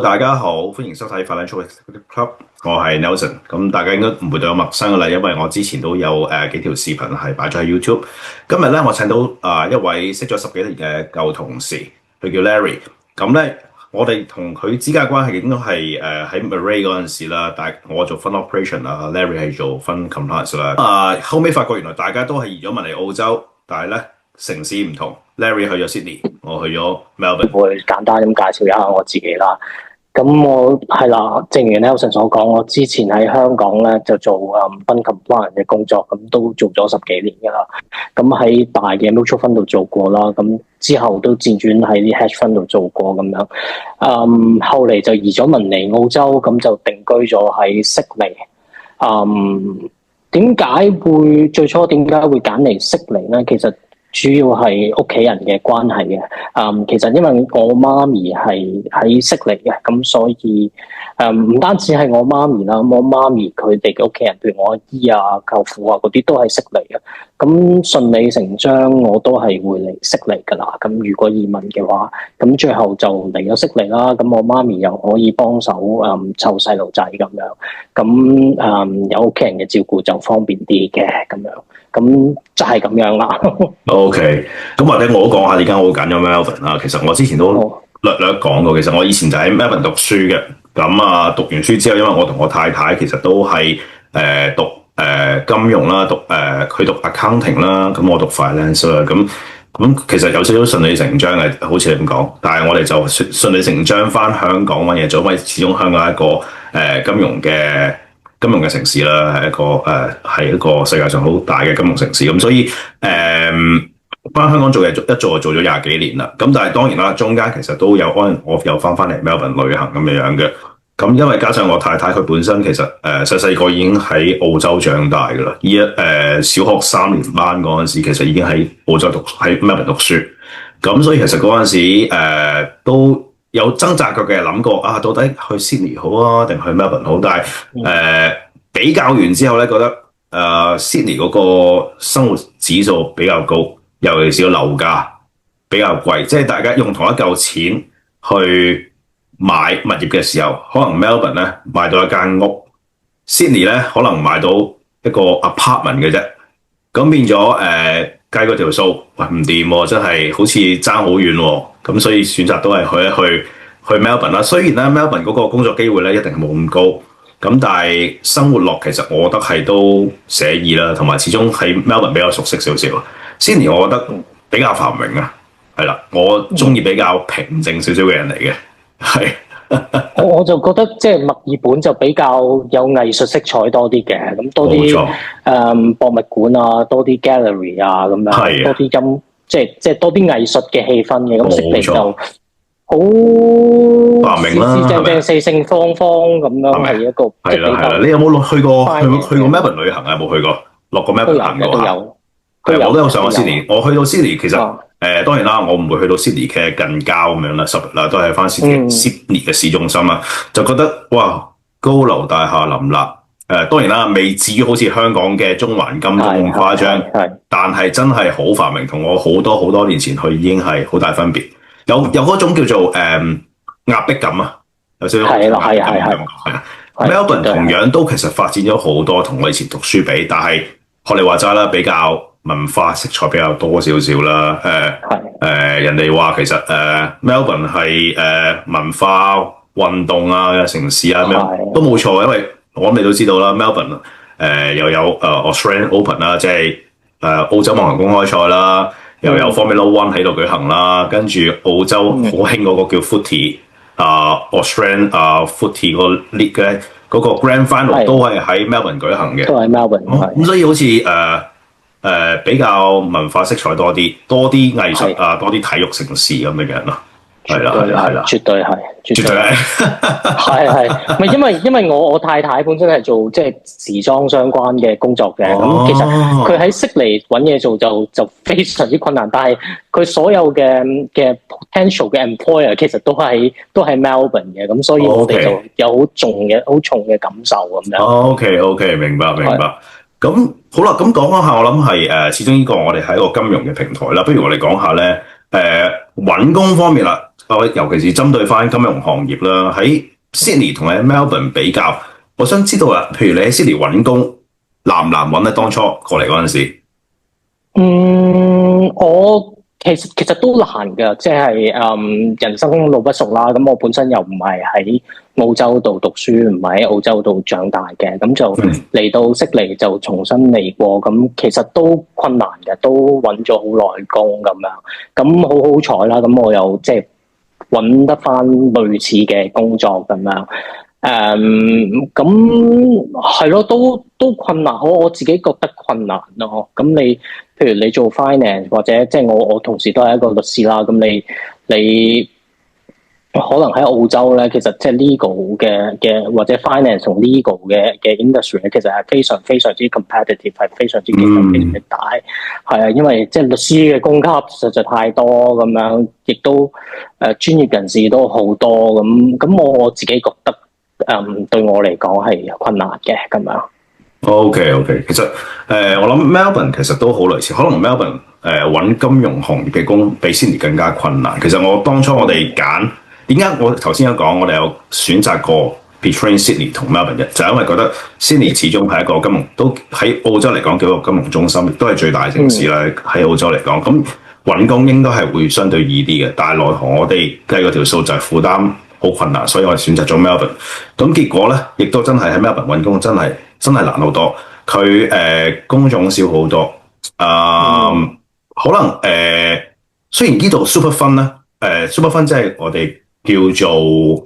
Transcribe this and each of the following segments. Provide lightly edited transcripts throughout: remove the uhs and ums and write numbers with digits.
大家好，歡迎收睇 Financial Club，我係 Nelson。咁大家應該唔會對我陌生㗎啦，因為我之前都有幾條視頻係擺咗喺 YouTube。今日咧，我請到一位識咗10幾年嘅舊同事，佢叫 Larry。咁咧，我哋同佢之間嘅關係應該係喺 Murray 嗰陣時啦，但我做 Fund Operation 啦，Larry 係做 Fund Compliance 啦。後尾發覺原來大家都係移咗民嚟澳洲，但係咧城市唔同。Larry 去咗 Sydney，我去咗 Melbourne。會簡單咁介紹一下我自己啦。咁我係啦，正如 Nelson 所講，我之前喺香港咧就做Fund Compliance 嘅工作，咁都做咗10幾年㗎啦。咁喺大嘅 mutual fund 度做過啦，咁之後都漸轉喺啲 hedge fund 度做過咁樣。後嚟就移咗民嚟澳洲，咁就定居咗喺悉尼。最初點解會揀嚟悉尼咧？其實主要係屋企人嘅關係嘅，其實因為我媽咪係喺悉尼嘅，咁所以唔單止係我媽咪啦，我媽咪佢哋嘅屋企人，譬如我阿姨啊、舅父啊嗰啲都係悉尼嘅，咁順理成章我都係會嚟悉尼噶啦。咁如果移民嘅話，咁最後就嚟咗悉尼啦。咁我媽咪又可以幫手湊細路仔咁樣，咁有屋企人嘅照顧就方便啲嘅咁樣。咁就係咁樣啦。OK，咁或者我都講下點解我會揀咗 Melbourne 啦。其實我之前都略講過，其實我以前就喺 Melbourne 讀書嘅。咁讀完書之後，因為我同我太太其實都係讀金融啦，佢讀 accounting 啦，咁我讀 finance 啦。咁其實有少少順理成章嘅，好似你咁講。但係我哋就順理成章翻香港揾嘢做，因為始終香港係一個金融嘅城市啦，係一個世界上好大嘅金融城市，咁所以翻香港做嘢一做就做咗20幾年啦。咁但係當然啦，中間其實都有可能我又翻嚟 Melbourne 旅行咁樣嘅。咁因為加上我太太佢本身其實細個已經喺澳洲長大噶啦，小學3年班嗰陣時其實已經喺澳洲喺 Melbourne 讀書。咁所以其實嗰陣時都有掙扎過嘅，諗過到底去 Sydney 好啊，定去 Melbourne 好？但係比較完之後咧，覺得Sydney 嗰個生活指數比較高，尤其是個樓價比較貴，即係大家用同一嚿錢去買物業嘅時候，可能 Melbourne 咧買到一間屋，Sydney 咧可能買到一個 apartment 嘅啫，咁變咗計嗰條數，喂唔掂喎，真係好似爭好遠喎，咁所以選擇都係去 Melbourne 啦。雖然咧 Melbourne 嗰個工作機會咧一定係冇咁高，咁但係生活落其實我覺得係都寫意啦，同埋始終喺 Melbourne 比較熟悉少少。Sydney 我覺得比較繁榮啊，係啦，我中意比較平靜少少嘅人嚟嘅，係。我就覺得即係墨爾本就比較有藝術色彩多啲嘅，咁多啲博物館啊，多啲 gallery 啊咁樣，多啲即係多啲藝術嘅氣氛嘅。咁悉尼就好繁榮啦，正正四四方方咁樣，係一個係啦。你有冇去過 Melbourne 旅行啊？有冇去過落過 Melbourne 行過啊？我都有上過 Sydney。我去到 Sydney 其實當然啦，我唔會去到 Sydney 嘅近郊咁樣啦，10日啦，都係翻 Sydney 嘅市中心啦，就覺得哇高樓大廈林立。當然啦，未至於好似香港嘅中環金鐘咁誇張，但係真係好繁榮，同我好多年前去已經係好大分別。有嗰種叫做壓迫感啊，有少少壓迫感嘅感覺。係啊，Melbourne 同樣都其實發展咗好多，同我以前讀書比，但係學你話齋啦，比較文化色彩比較多少少啦。人哋話其實Melbourne 係文化運動啊嘅城市啊，咁樣都冇錯，因為我諗你都知道啦 Melbourne 又有Australian Open 啦，即係澳洲網球公開賽啦，又有 Formula One 喺度舉行啦，跟住澳洲好興嗰個叫 Footy Australian Footy 個 League 嘅嗰個 Grand Final 都係喺 Melbourne 舉行嘅，都喺 Melbourne。咁所以好似比較文化色彩多啲藝術多啲體育城市咁嘅人咯。係啦，絕對係，係，咪因為我太太本身係做即係時裝相關嘅工作嘅，咁其實佢喺悉尼揾嘢做就非常之困難，但係佢所有嘅 potential 嘅 employer 其實都係 Melbourne 嘅，咁所以我哋就有好重嘅感受咁樣。OK， 明白。咁好啦，咁講下，我諗係始終呢個我哋係一個金融嘅平台啦，不如我哋講下咧，揾工方面啦。尤其是針對翻金融行業啦，喺 Sydney 同喺 Melbourne 比較，我想知道啊，譬如你喺 Sydney 揾工難唔難揾咧？當初過嚟嗰陣時，我其實都難㗎，即係人生路不熟啦。咁我本身又唔係喺澳洲度讀書，唔係喺澳洲度長大嘅，咁就嚟到悉尼就重新嚟過。咁其實都困難嘅，都揾咗好耐工咁樣。咁好彩啦，咁我又即係揾得翻類似嘅工作咁樣。咁係咯，都困難，我自己覺得困難咯。咁譬如你做 finance 或者即係我同時都係一個律師啦。咁你可能喺澳洲咧，其實即係 legal 嘅或者 finance 同 legal 嘅 industry 咧，其實係非常非常之 competitive， 係非常之競爭非常之大。係啊，因為即係律師嘅供給實在太多咁樣，亦都專業人士都好多咁，我自己覺得。對我嚟講係困難嘅咁樣。OK， 其實我諗 Melbourne 其實都好類似，可能 Melbourne 揾金融行業嘅工比 Sydney 更加困難。其實當初我哋揀點解我頭先有講，我哋有選擇過 between Sydney 同 Melbourne 嘅，就係因為覺得 Sydney 始終係一個金融都喺澳洲嚟講叫做金融中心，亦都係最大城市啦。喺澳洲嚟講，咁揾工應該係會相對易啲嘅，但係奈何我哋計嗰條數就係負擔好困難，所以我哋選擇咗 Melbourne。咁結果咧，亦都真係喺 Melbourne 揾工真係難好多。佢工種少好多。可能雖然呢度 super fund 咧，super fund 即係我哋叫做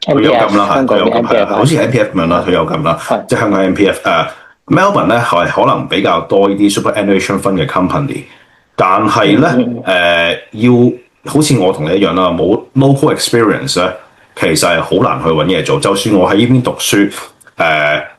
退休金啦，退休金係好似 MPF 咁樣啦，退休金啦，即係香港 MPF。Melbourne 咧係可能比較多呢啲 superannuation fund 嘅 company， 但係咧要好似我同你一樣啦，冇 local experience 咧，其實係好難去揾嘢做。就算我喺呢邊讀書，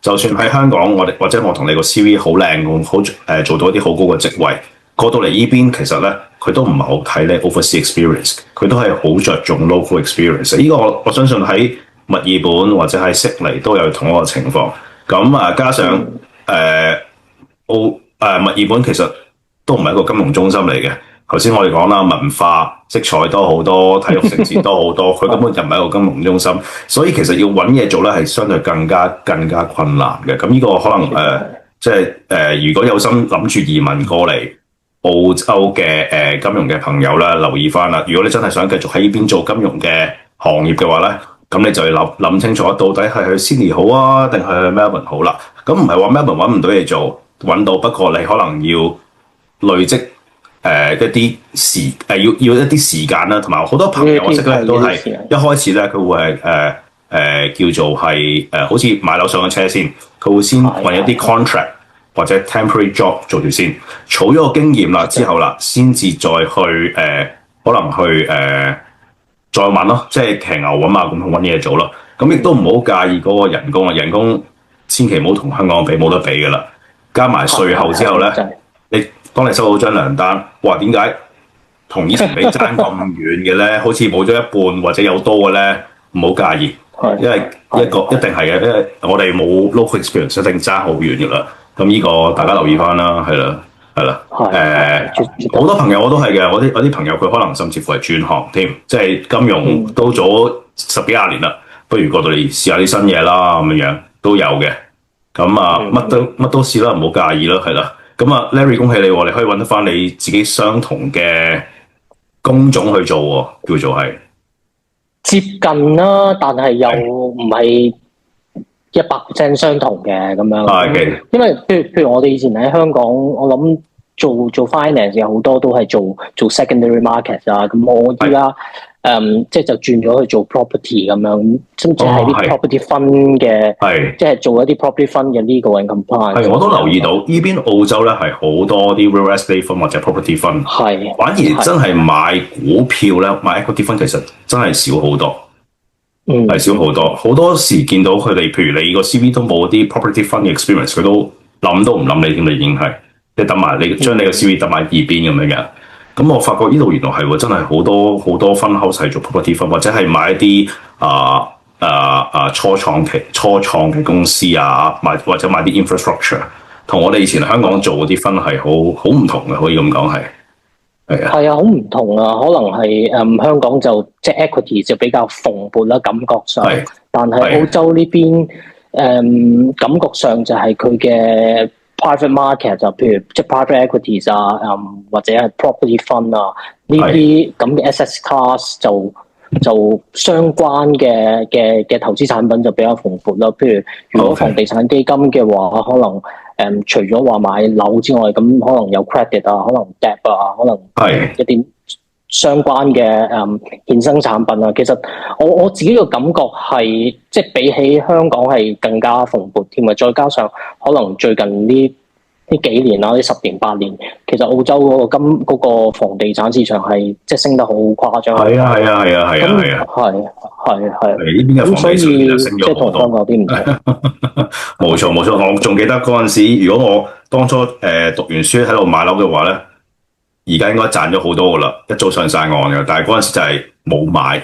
就算喺香港，或者我同你個 CV 好靚，好做到一啲好高嘅職位，過到嚟呢邊其實咧，佢都唔係好睇你 overseas experience，佢都係好着重 local experience。呢個我相信喺墨爾本或者喺悉尼都有同一個情況。咁加上墨爾本其實都唔係一個金融中心嚟嘅。頭先我哋講啦，文化色彩多好多，體育城市多好多，佢根本就唔係一個金融中心，所以其實要揾嘢做咧係相對更加困難嘅。咁呢個可能如果有心諗住移民過嚟澳洲嘅金融嘅朋友咧，留意翻啦。如果你真係想繼續喺呢邊做金融嘅行業嘅話咧，咁你就要諗清楚，到底係去 Sydney 好啊，定係去 Melbourne 好啦。咁唔係話 Melbourne 揾唔到嘢做，揾到，不過你可能要累積。一啲要一啲時間啦，同埋好多朋友我識咧都係一開始咧佢會係叫做係好似買樓上嘅車先，佢會先揾一啲 contract 或者 temporary job 做住先，儲咗個經驗啦之後啦，先至再去可能去再揾咯，即係騎牛揾馬咁去揾嘢做咯。咁亦都唔好介意嗰個人工啊，人工千祈唔好同香港比，冇得比噶啦。加埋稅後之後咧，當你收到張糧單，哇！點解同以前比爭咁遠嘅咧？好似冇咗一半或者有多嘅咧，唔好介意，因為一定係嘅，因為我哋冇 local experience，一定爭好遠嘅啦。咁呢個大家留意翻啦，係啦，好多朋友我都係嘅，我啲朋友佢可能甚至乎係轉行添，即係金融都做咗10幾20年啦，不如過到嚟試下啲新嘢啦，咁樣都有嘅。咁乜都試啦，唔好介意啦，係啦。咁Larry 恭喜你喎！你可以揾得翻你自己相同嘅工種去做喎，叫做係接近啦，但係又唔係100% 相同嘅咁樣。係，因為譬如我哋以前喺香港，我諗做 finance 有好多都係做 secondary market 啊。咁我依家即係就轉咗去做 property 咁樣，甚至係啲 property fund 嘅，即係做一啲 property fund 嘅 legal and compliance。係，我都留意到呢邊澳洲咧係好多啲 real estate fund 或者 property fund。係，反而真係買股票咧，買 equity fund 其實真係少好多。係少好多，好多時見到佢哋，譬如你個 CV 都冇啲 property fund 嘅 experience，佢都諗都唔諗你添啦，已經係即係等埋你將你個 CV 等埋二邊咁樣嘅。咁我發覺呢度原來係真係好多分 house 係做 property fund，或者係買一啲初創嘅公司啊，或者買啲 infrastructure，同我哋以前香港做嗰啲分係好唔同嘅，可以咁講係。係啊，係啊，好唔同啊，可能係香港就即係 equity 就比較蓬勃啦，感覺上，係但係澳係洲呢邊感覺上就係佢嘅 private market 就譬如即係 private equities 啊，或者係 property fund 啊呢啲咁嘅 asset class 就相關嘅投資產品就比較蓬勃啦。譬如如果房地產基金嘅話，可能除咗話買樓之外，咁可能有 credit 啊，可能 debt 啊，可能一啲相關嘅衍生產品啊。其實我自己嘅感覺係，即係比起香港係更加蓬勃添啊！再加上可能最近呢幾年啦，呢10年8年，其實澳洲嗰個房地產市場係即係升得好誇張。係啊係啊係啊係啊係啊，係呢邊嘅房地產就升咗好多。即係同香港有啲唔同。冇錯冇錯，我仲記得嗰陣時，如果我當初讀完書喺度買樓嘅話咧，而家應該賺咗好多噶啦，一早上晒岸嘅。但係嗰陣時就係冇買。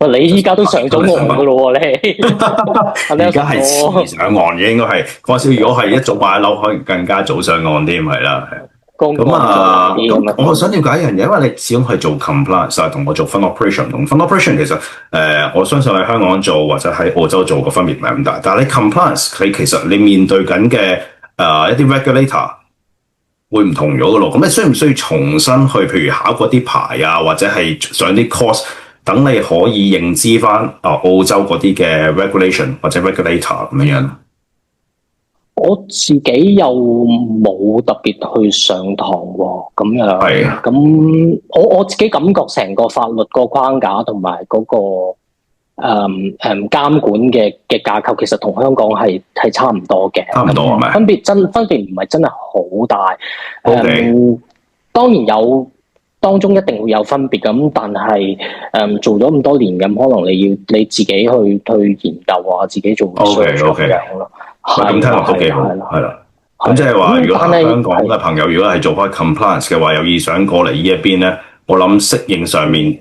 喂，你依家都上咗岸噶咯喎，你而家係遲上岸嘅，應該係嗰陣時。如果係一早買樓，可能更加早上岸添，係啦。咁啊，咁我想了解一樣嘢，因為你始終係做 compliance，同我做 fund operation 同 fund operation 其實我相信喺香港做或者喺澳洲做個分別唔係咁大。但係你 compliance，你其實你面對緊嘅一啲 regulator 會唔同咗嘅咯。咁你需唔需要重新去，譬如考嗰啲牌啊，或者係上啲 course，等你可以認知翻澳洲嗰啲嘅 regulation 或者 regulator 咁樣？我自己又冇特別去上堂喎，咁樣。係。咁我自己感覺成個法律個框架同埋嗰個監管嘅架構，其實同香港係差唔多嘅。差唔多係咪？分別唔係真係好大。當然有，當中一定會有分別咁，但係做咗咁多年咁，可能你自己去研究啊，自己做 research 咁樣咯。咁聽落都幾好，係啦。咁即係話，如果香港嘅朋友如果係做開 compliance 嘅話，有意想過嚟呢一邊咧，我諗適應上面，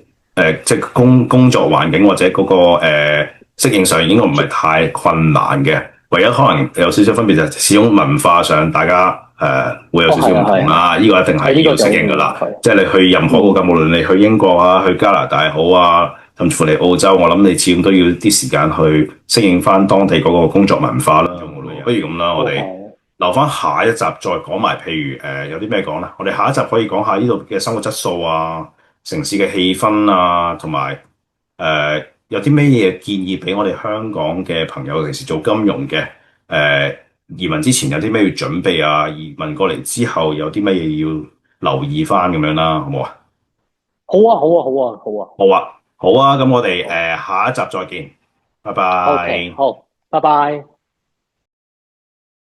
即係工作環境或者嗰個適應上應該唔係太困難嘅。唯一可能有少少分別就係始終文化上大家會有少少唔同啦。呢個一定係要適應噶啦。即係你去任何個，無論你去英國啊、去加拿大好啊，甚至乎嚟澳洲，我諗你始終都要啲時間去適應翻當地嗰個工作文化啦。不如咁啦，我哋留翻下一集再講埋，譬如有啲咩講啦？我哋下一集可以講下呢度嘅生活質素啊、城市嘅氣氛啊，同埋有啲咩嘢建議俾我哋香港嘅朋友，尤其是做金融嘅移民之前有啲咩要準備啊？移民過嚟之後有啲咩嘢要留意翻咁樣啦，好唔好啊？好啊，好啊，好啊，好啊，好啊，好啊！咁我哋下一集再見，拜拜。Okay，好，拜拜。